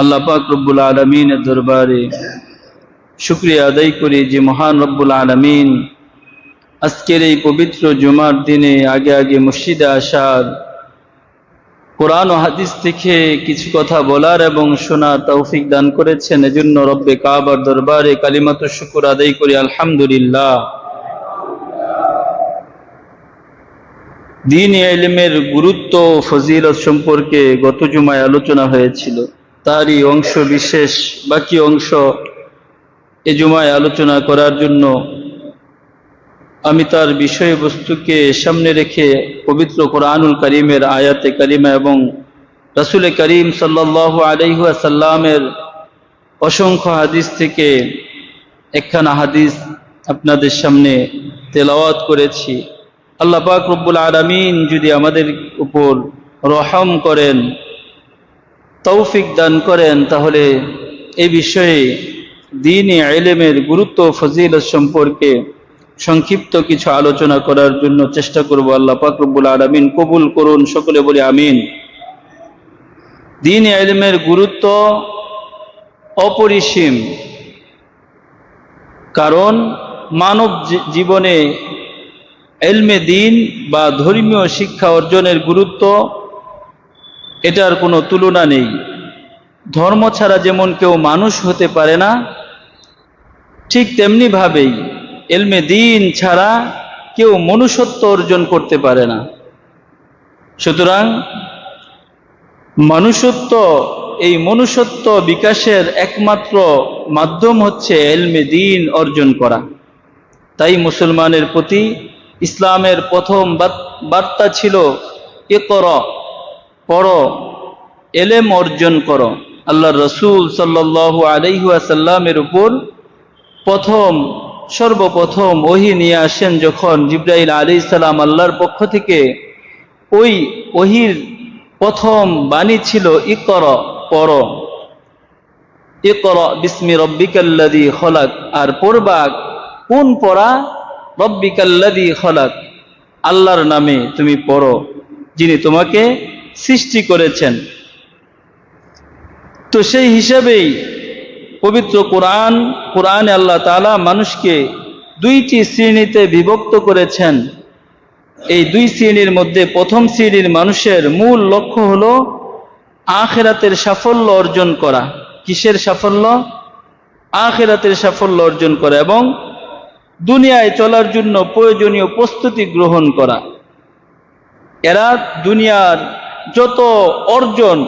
আল্লাহ পাক রব্বুল আলামিনের দরবারে শুকরিয়া আদায় করি যে মহান রব্বুল আলামিন আজকের এই পবিত্র জুমার দিনে আগে আগে মসজিদে আসার, কোরআন ও হাদিস থেকে কিছু কথা বলার এবং শোনার তৌফিক দান করেছেন। এজন্য রব্বে কাবার দরবারে কালিমাতুশ শুকর আদায় করি আলহামদুলিল্লাহ। দ্বীন ইলমের গুরুত্ব ও ফজিলত সম্পর্কে গত জুমায় আলোচনা হয়েছিল, তারই অংশ বিশেষ বাকি অংশ এ জুমায় আলোচনা করার জন্য আমি তার বিষয়বস্তুকে সামনে রেখে পবিত্র কোরআনুল কারীমের আয়াতে কারিমা এবং রাসূল করিম সাল্লাল্লাহু আলাইহি ওয়াসাল্লামের অসংখ্য হাদিস থেকে একখানা হাদিস আপনাদের সামনে তেলাওয়াত করেছি। আল্লাহ পাক রব্বুল আলামিন যদি আমাদের উপর রহম করেন, তৌফিক দান করেন, তাহলে এই বিষয়ে দ্বীনি ইলমের গুরুত্ব ও ফজিলত সম্পর্কে সংক্ষিপ্ত কিছু আলোচনা করার জন্য চেষ্টা করব। আল্লাহ পাক রব্বুল আলামিন কবুল করুন, সকলে বলি আমিন। দ্বীনি ইলমের গুরুত্ব অপরিসীম, কারণ মানব জীবনে ইলমে দ্বীন বা ধর্মীয় শিক্ষা অর্জনের গুরুত্ব এটার কোনো তুলনা নেই। ধর্ম ছাড়া যেমন কেউ মানুষ হতে পারে না, ঠিক তেমনি ভাবেই ইলমে দ্বীন ছাড়া কেউ মনুষ্যত্ব অর্জন করতে পারে না। সুতরাং এই মনুষ্যত্ব বিকাশের একমাত্র মাধ্যম হচ্ছে ইলমে দ্বীন অর্জন করা। তাই মুসলমানের প্রতি ইসলামের প্রথম বার্তা ছিল ইকরা, পড়ো, ইলম অর্জন করো। আল্লাহর রাসূল সাল্লাল্লাহু আলাইহি ওয়াসাল্লামের উপর সর্বপ্রথম ওহী নিয়ে আসেন যখন জিবরাইল আলাইহিস সালাম আল্লাহর পক্ষ থেকে, ওই ওহীর প্রথম বাণী ছিল ইকরা, পড়ো, ইকরা বিসমি রব্বিকাল্লাযী খলাক। আর পড়বা কোন পড়া? রব্বিকাল্লাযী খলাক, আল্লাহর নামে তুমি পড়ো যিনি তোমাকে সৃষ্টি করেছেন। তো সেই হিসাবেই পবিত্র কোরআনে আল্লাহ তাআলা মানুষকে দুইটি শ্রেণীতে বিভক্ত করেছেন। এই দুই শ্রেণীর মধ্যে প্রথম শ্রেণীর মানুষের মূল লক্ষ্য হলো আখিরাতের সাফল্য অর্জন করা। কিসের সাফল্য? আখিরাতের সাফল্য অর্জন করা এবং দুনিয়ায় চলার জন্য প্রয়োজনীয় প্রস্তুতি গ্রহণ করা। এরা দুনিয়ার যত অর্জন,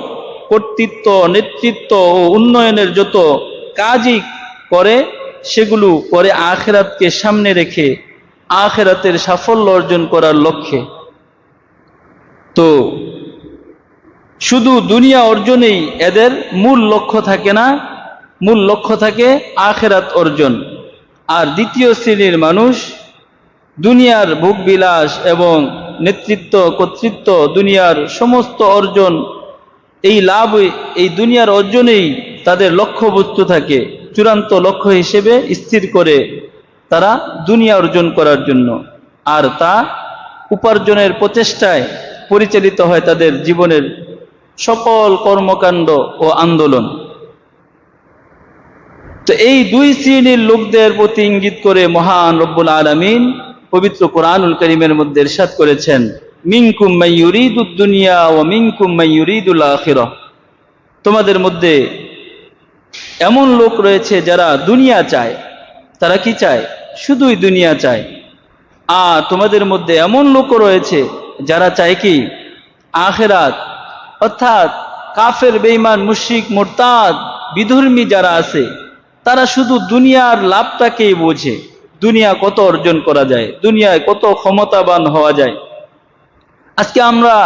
কর্তৃত্ব, নেতৃত্ব ও উন্নয়নের যত কাজই করে, সেগুলো করে আখিরাতকে সামনে রেখে আখিরাতের সাফল্য অর্জন করার লক্ষ্যে। তো শুধু দুনিয়া অর্জনেই এদের মূল লক্ষ্য থাকে না, মূল লক্ষ্য থাকে আখিরাত অর্জন। আর দ্বিতীয় শ্রেণীর মানুষ দুনিয়ার ভোগবিলাস এবং নেতৃত্ব, কর্তৃত্ব, দুনিয়ার সমস্ত অর্জন, এই লাভ, এই দুনিয়ার অর্জনেই তাদের লক্ষ্যবস্তু থাকে। চূড়ান্ত লক্ষ্য হিসেবে স্থির করে তারা দুনিয়া অর্জন করার জন্য, আর তা উপার্জনের প্রচেষ্টায় পরিচালিত হয় তাদের জীবনের সকল কর্মকাণ্ড ও আন্দোলন। তো এই দুই শ্রেণীর লোকদের প্রতি ইঙ্গিত করে মহান রব্বুল আলামিন পবিত্র কোরআনুল কারীমের মধ্যে ইরশাদ করেছেন, মিনকুম মান ইউরিদুদ দুনিয়া ওয়া মিনকুম মান ইউরিদুল আখিরাহ। তোমাদের মধ্যে এমন লোক রয়েছে যারা দুনিয়া চায়। তারা কি চায়? শুধুই দুনিয়া চায়। আর তোমাদের মধ্যে এমন লোকও রয়েছে যারা চায় কি? আখিরাত। অর্থাৎ কাফের, বেঈমান, মুশরিক, মুরতাদ, বিধর্মী যারা আছে, তারা শুধু দুনিয়ার লাভটাকেই বোঝে। দুনিয়া কত অর্জন করা যায়, দুনিয়ায় কত ক্ষমতাবান হওয়া যায়। আজকে আমরা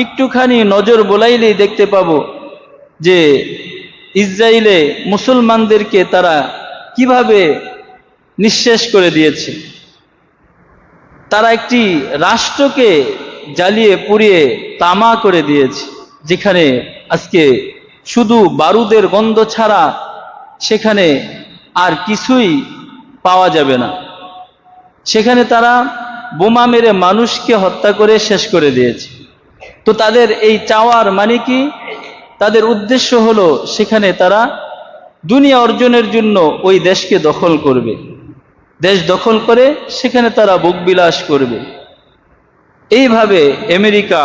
একটুখানি নজর বোলাইলেই দেখতে পাবো যে ইসরায়েলে মুসলমানদেরকে তারা কিভাবে নিঃশেষ করে দিয়েছে। তারা একটি রাষ্ট্রকে জ্বালিয়ে পুড়িয়ে তামা করে দিয়েছে, যেখানে আজকে শুধু বারুদের গন্ধ ছাড়া সেখানে আর কিছুই পাওয়া যাবে না। সেখানে তারা বোমা মেরে মানুষকে হত্যা করে শেষ করে দিয়েছে। তো তাদের এই চাওয়ার মানে কি? তাদের উদ্দেশ্য হলো সেখানে তারা দুনিয়া অর্জনের জন্য ওই দেশকে দখল করবে, দেশ দখল করে সেখানে তারা ভোগবিলাস করবে। এইভাবে আমেরিকা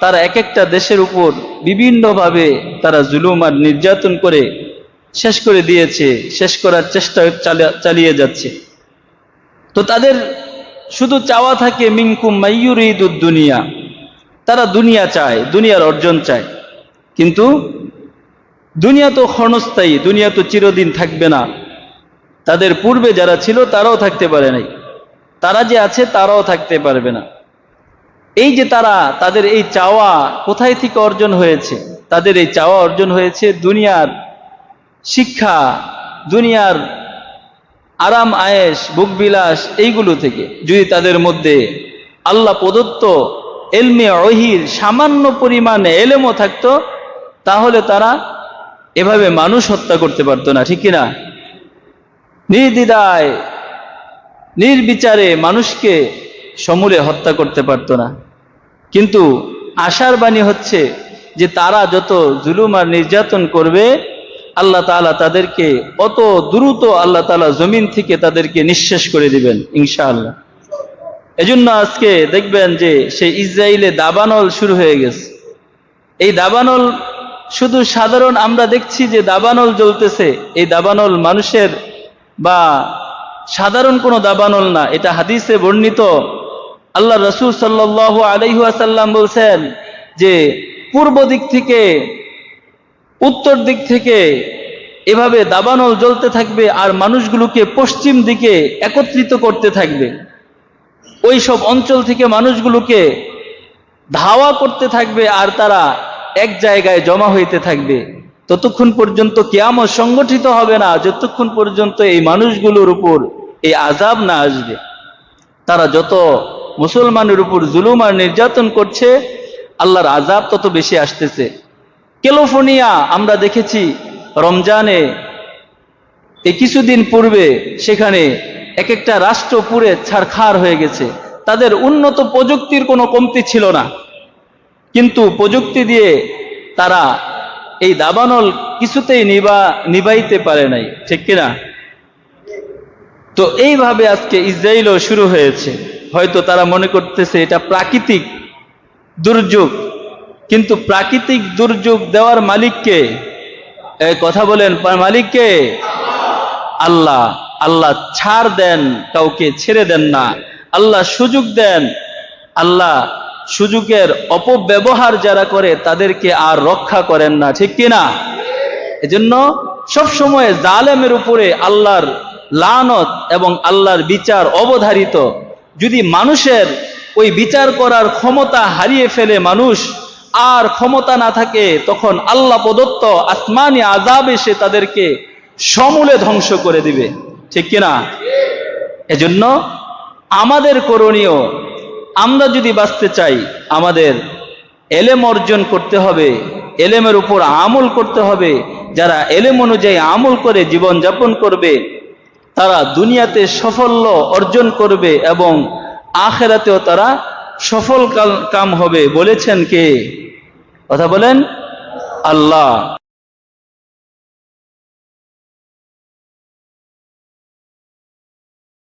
তারা এক একটা দেশের উপর বিভিন্নভাবে তারা জুলুম আর নির্যাতন করে শেষ করে দিয়েছে, শেষ করার চেষ্টা চালিয়ে যাচ্ছে। তো তাদের শুধু চাওয়া থাকে মিনকুম মাইয়ুরিদুদ দুনিয়া, তারা দুনিয়া চায়, দুনিয়ার অর্জন চায়। কিন্তু দুনিয়া তো ক্ষণস্থায়ী, দুনিয়া তো চিরদিন থাকবে না। তাদের পূর্বে যারা ছিল তারাও থাকতে পারে নাই, তারা যে আছে তারাও থাকতে পারবে না। এই যে তাদের এই চাওয়া কোথায় থেকে অর্জন হয়েছে? তাদের এই চাওয়া অর্জন হয়েছে দুনিয়ার শিক্ষা, দুনিয়ার আরাম আয়েশ, ভোগবিলাস এইগুলো থেকে। যদি তাদের মধ্যে আল্লাহ প্রদত্ত এলমে ওহীর সামান্য পরিমাণে এলেমও থাকতো, তাহলে তারা এভাবে মানুষ হত্যা করতে পারতো না, ঠিক কিনা? নির্দ্বিধায় নির্বিচারে মানুষকে সমূলে হত্যা করতে পারতো না। কিন্তু আশার বাণী হচ্ছে যে তারা যত জুলুম আর নির্যাতন করবে, আল্লাহ তাআলা তাদেরকে অত দ্রুত আল্লাহ তাআলা জমিন থেকে তাদেরকে নিঃশেষ করে দিবেন ইনশাআল্লাহ। এজন্য আজকে দেখবেন যে সেই ইসরায়েলে দাবানল শুরু হয়ে গেছে। এই দাবানল শুধু সাধারণ আমরা দেখছি যে দাবানল জ্বলতেছে, এই দাবানল মানুষের বা সাধারণ কোনো দাবানল না। এটা হাদিসে বর্ণিত, আল্লাহ রাসূল সাল্লাল্লাহু আলাইহি ওয়াসাল্লাম বলছেন যে পূর্ব দিক থেকে উত্তর দিক থেকে এভাবে দাবানল জ্বলতে থাকবে আর মানুষগুলোকে পশ্চিম দিকে একত্রিত করতে থাকবে। ওই সব অঞ্চল থেকে মানুষগুলোকে ধাওয়া করতে থাকবে আর তারা এক জায়গায় জমা হইতে থাকবে। ততক্ষণ পর্যন্ত কিয়ামত সংগঠিত হবে না যতক্ষণ পর্যন্ত এই মানুষগুলোর উপর এই আযাব না আসবে। তারা যত মুসলমানের উপর জুলুম আর নির্যাতন করছে, আল্লাহর আযাব তত বেশি আসতেছে। ক্যালিফোর্নিয়া আমরা দেখেছি রমজানে এই কিছুদিন পূর্বে সেখানে এক একটা রাষ্ট্র পুরে ছারখার হয়ে গেছে। তাদের উন্নত প্রযুক্তির কোনো কমতি ছিল না, কিন্তু প্রযুক্তি দিয়ে তারা এই দাবানল কিছুতেই নিভাইতে পারে নাই, ঠিক কিনা? তো এইভাবে আজকে ইসরায়েলও শুরু হয়েছে। হয়তো তারা মনে করতেছে এটা প্রাকৃতিক দুর্যোগ, কিন্তু প্রাকৃতিক দুর্যোগ দেওয়ার মালিককে? এই কথা বলেন, মালিককে? আল্লাহ। আল্লাহ ছাড় দেন, কাউকে ছেড়ে দেন না। আল্লাহ সুযোগ দেন, আল্লাহ সুযোগের অপব্যবহার যারা করে তাদেরকে আর রক্ষা করেন না, ঠিক কিনা? এজন্য সবসময় জালেমের উপরে আল্লাহর লানত এবং আল্লাহর বিচার অবধারিত। যদি মানুষের ওই বিচার করার ক্ষমতা হারিয়ে ফেলে, মানুষ আর ক্ষমতা না থাকে, তখন আল্লাহ প্রদত্ত আসমানি আযাব এসে তাদেরকে সমূলে ধ্বংস করে দিবে, ঠিক কিনা? এজন্য আমাদের করণীয়, আমরা যদি বাঁচতে চাই আমাদের এলেম অর্জন করতে হবে, এলেমের উপর আমল করতে হবে। যারা এলেম অনুযায়ী আমল করে জীবন যাপন করবে তারা দুনিয়াতে সাফল্য অর্জন করবে এবং আখিরাতেও তারা সফল কাম হবে। বলেছেন কে? কথা বলেন, আল্লাহ।